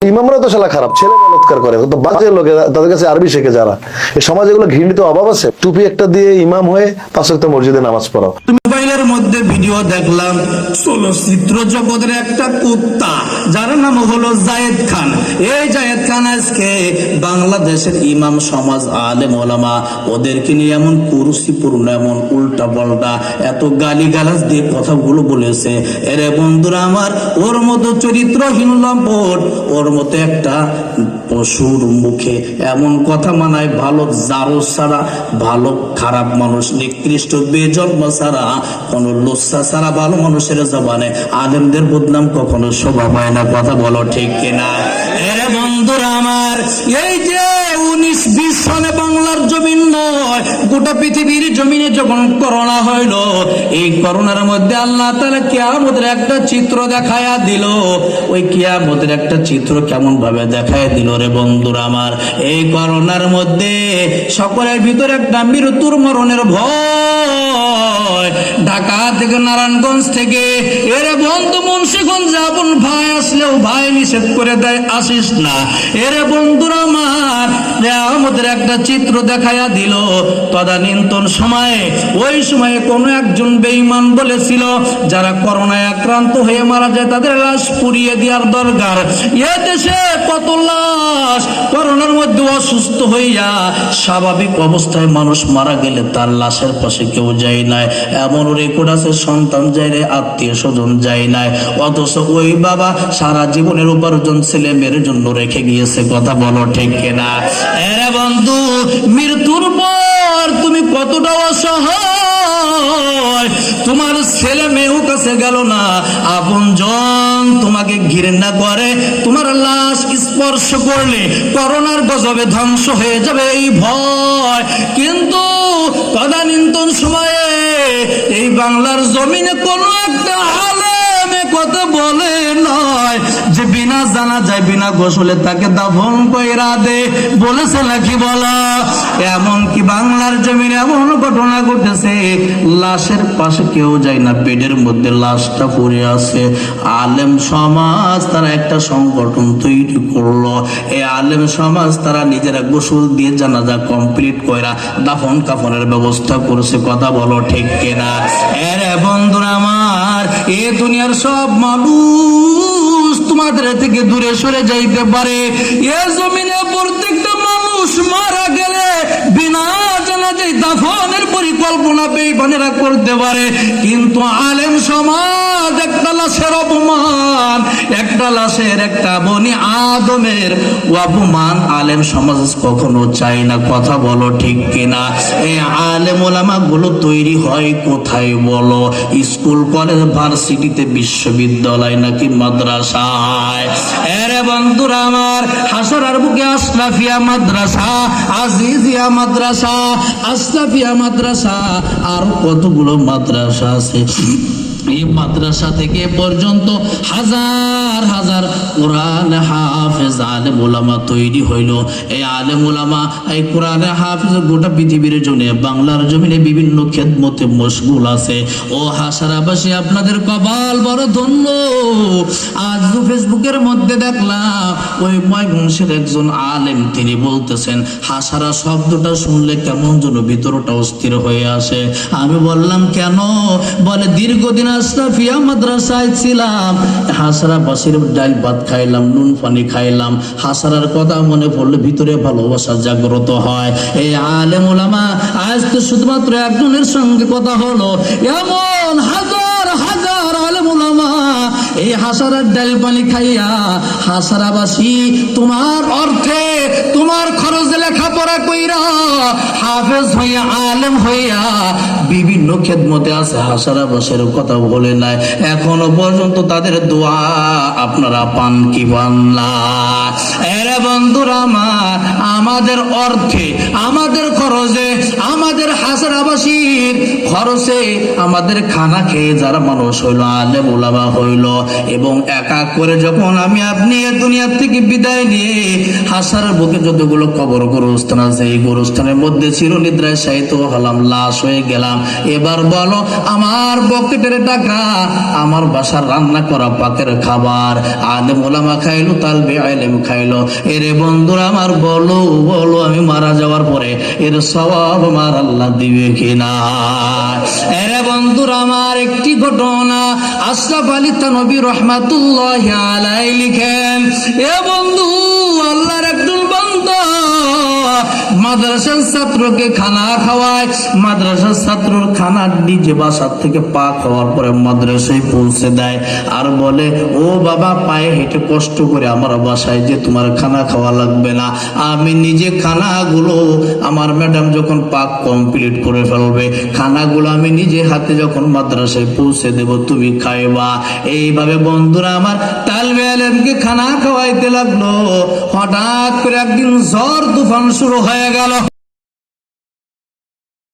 ইমামরা তো শালা খারাপ, ছেলে বলৎকার করে, তো বাজে লোকে, তাদের কাছে আরবি শেখে যারা। এই সমাজে এগুলো ঘৃণিত অভাব আছে? টুপি একটা দিয়ে ইমাম হয়ে 5 ওয়াক্ত মসজিদে নামাজ পড়াও। মোবাইলের মধ্যে ভিডিও দেখলাম, চলচ্চিত্র জগতের একটা কুত্তা যার নাম হলো জায়েদ খান। এই জায়েদ খান আজকে বাংলাদেশের ইমাম সমাজ, আলেম ওলামা, ওদেরকে নিয়ে এমন কুরুচিপূর্ণ, এমন উল্টা পাল্টা, এত গালিগালাজ দিয়ে কথাগুলো বলেছে। এরে বন্ধুরা আমার, ওর মতো চরিত্রহীন লম্পট, ওর মতো একটা পশুর মুখে এমন কথা মানায়, ভালো জারো ছাড়া, ভালো খারাপ মানুষ, নিকৃষ্ট বেজন্ম ছাড়া, কোন লজ্জা ছাড়া ভালো মানুষের জবানে আলেমদের বদনাম কখনো শোভা পায় না। কথা বলো ঠিক কিনা? এরে বন্ধুরা আমার, এই যে 19-20 সালে বাংলার জমিন নয়, গোটা পৃথিবীর জমিনে যখন করোনা হইল, এই করোনার মধ্যে আল্লাহ তাআলা কিয়ামতের একটা চিত্র দেখায়া দিল। ওই কিয়ামতের একটা চিত্র কেমন ভাবে দেখায় দিল রে বন্ধুরা আমার, এই করোনার মধ্যে সকলের ভিতরে একটা মৃত্যুর মরণের ভয়। ঢাকা থেকে, নারায়ণগঞ্জ থেকে, এরে বন্ধু মুন্সিগঞ্জে আপন ভাই আসলেও ভাই নিষেধ করে দেয়, আসিস না। এরে বন্ধুরা আমার, আমাদের একটা চিত্র দেখায়া দিল। তদানীন্তন সময়ে, ওই সময়ে কোন একজন বেঈমান বলেছিল, যারা করোনায় আক্রান্ত হয়ে মারা যায় তাদের লাশ পুড়িয়ে দেওয়ার দরকার। এ দেশে কত লাশ করোনার মধ্যে অসুস্থ হইয়া স্বাভাবিক অবস্থায় মানুষ মারা গেলে তার লাশের পাশে কেউ যায় নাই, এমন রেকর্ড আছে। সন্তান যায় নাই, আত্মীয় স্বজন যায় নাই, অথচ ওই বাবা সারা জীবনের উপার্জন ছেলে মেয়ের জন্য রেখে গিয়েছে। কথা বলো ঠিক কিনা? আরে বন্ধু, মৃত্যুর পর তুমি কতটা অসহায়, তোমার ছেলে মেয়েও কাছে গেল না, আপনজন তোমাকে ঘৃণা করে, তোমার লাশ স্পর্শ করলে করোনার গজবে ধ্বংস হয়ে যাবে এই ভয়। কিন্তু তদানীন্তন সময়ে এই বাংলার জমিনে কোনো একটা আলেম কথা বলে নয় যে বিনা জানা যায়, বিনা গোসলে তাকে দাফন কইরা দে, বলেছে নাকি বলা? এমন কি বাংলার জমিনে এমন ঘটনা ঘটেছে, লাশের পাশে কেউ যায় না, বেডের মধ্যে লাশটা পড়ে আছে। আলেম সমাজ তারা একটা সংগঠন তৈরি করলো, এই আলেম সমাজ তারা নিজেরা গোসল দিয়ে জানাজা কমপ্লিট কইরা দাফন কাফনের ব্যবস্থা করছে। কথা বলো ঠিক কিনা? এরে বন্ধুরা আমার, এ দুনিয়ার সব মানুষ তোমাদের থেকে দূরে সরে যাইতে পারে, এ জমিনে প্রত্যেকটা মানুষ মারা গেলে বিনা জানাজায় দাফনের পরিকল্পনা বেঈমানেরা করতে পারে, কিন্তু আলেম সমাজ একটা লাশের অপমান, একটা লাশের, একটা বনি আদমের অপমান আলেম সমাজ কখনো চাই না। কথা বলো ঠিক কিনা? এই আলেম ওলামা গুলো তৈরি হয় কোথায় বলো? স্কুল, কলেজ, ভার্সিটিতে, বিশ্ববিদ্যালয় নাকি মাদ্রাসায়? এরে বন্ধুরা আমার, হাসরার বুকে আশরাফিয়া মাদ্রাসা, আজিজিয়া মাদ্রাসা, আশরাফিয়া মাদ্রাসা, আর কতগুলো মাদ্রাসা আছে। এই মাদ্রাসা থেকে পর্যন্ত হাজার হাজার কোরআন হাফেজ আলেম ওলামা তৈরি হইল। এই আলেম ওলামা, এই কোরআন হাফেজ গোটা পৃথিবীর জন্য, বাংলার জমিনে বিভিন্ন খেদমতে মশগুল আছে। ও হাসারাবাসী, আপনাদের কপাল বড় ধন্য। আজ ফেসবুকের মধ্যে দেখলাম ওই ময়মনসিংহের একজন আলেম, তিনি বলতেছেন হাসারা শব্দটা শুনলে কেমন যেন ভিতরটা অস্থির হয়ে আসে। আমি বললাম কেন? বলে দীর্ঘদিন আশরাফিয়া মাদ্রাসায় ছিলাম, হাসারা বাসির ডাল ভাত খাইলাম, নুন পানি খাইলাম, হাসারার কথা মনে পড়লে ভিতরে ভালোবাসা জাগ্রত হয়। এই আলেম ওলামা, আজ তো শুধুমাত্র একজনের সঙ্গে কথা হলো, এমন হাজার হাজার আলেম ওলামা এই হাসারার ডাল পানি খাইয়া হাসারাবাসী তোমার অর্থে, তোমার খরচে লেখাপড়া কইরা হাফেজ হইয়া, আলেম হইয়া বিভিন্ন খেদমতে আছে, হাসারাবাসীর কথা বলে নাই। এখনো পর্যন্ত তাদের দোয়া আপনারা পান কি পান না? এরে বন্ধুরা আমার, আমাদের অর্থে, আমাদের খরচে, আমাদের আমাদের হাসান আবাসীর খরচে আমাদের খানা খেয়ে যারা মানুষ হইলো, আলেম ওলামা হইলো, এবং এক এক করে যখন আমি আপনি এই দুনিয়া থেকে বিদায় নিয়ে হাসারের বুকে যতগুলো কবর গোরস্থান আছে, এই গোরস্থানের মধ্যে চিরনিদ্রায় শায়িত হলাম, লাশ হয়ে গেলাম। এবার বলো, আমার পকেটের টাকা, আমার বাসার রান্না করা পাকের খাবার আলেম ওলামা খাইলো, তালবে আলেম খাইলো, এরে বন্ধুরা আমার বলো বলো, আমি মারা যাওয়ার পরে এর সওয়াব আমার আল্লাহ দিবে কিনা? এরে বন্ধুরা আমার একটি ঘটনা আশরাফ আলী থানভী রহমাতুল্লাহি আলাইহি লিখেন, এ বন্ধু, আল্লাহর একজন বান্দা মাদ্রাসার ছাত্রকে খানা খাওয়ায়, মাদ্রাসার ছাত্রর খানা নিজে বাসার থেকে পাক হওয়ার পরে মাদ্রাসায় পৌঁছে দেয়, আর বলে, ও বাবা, পায়ে হেঁটে কষ্ট করে আমার বাসায় যে তোমার খানা খাওয়া লাগবে না, আমি নিজে খানাগুলো, আমার ম্যাডাম যখন পাক কমপ্লিট করে ফেলবে, খানাগুলো আমি নিজে হাতে যখন মাদ্রাসায় পৌঁছে দেব, তুমি খাইবা। এইভাবে বন্ধুরা আমার তালবে আলেমকে খানা খাওয়াইতে লাগলো। হঠাৎ করে একদিন ঝড় তুফান শুরু হয়ে গেল।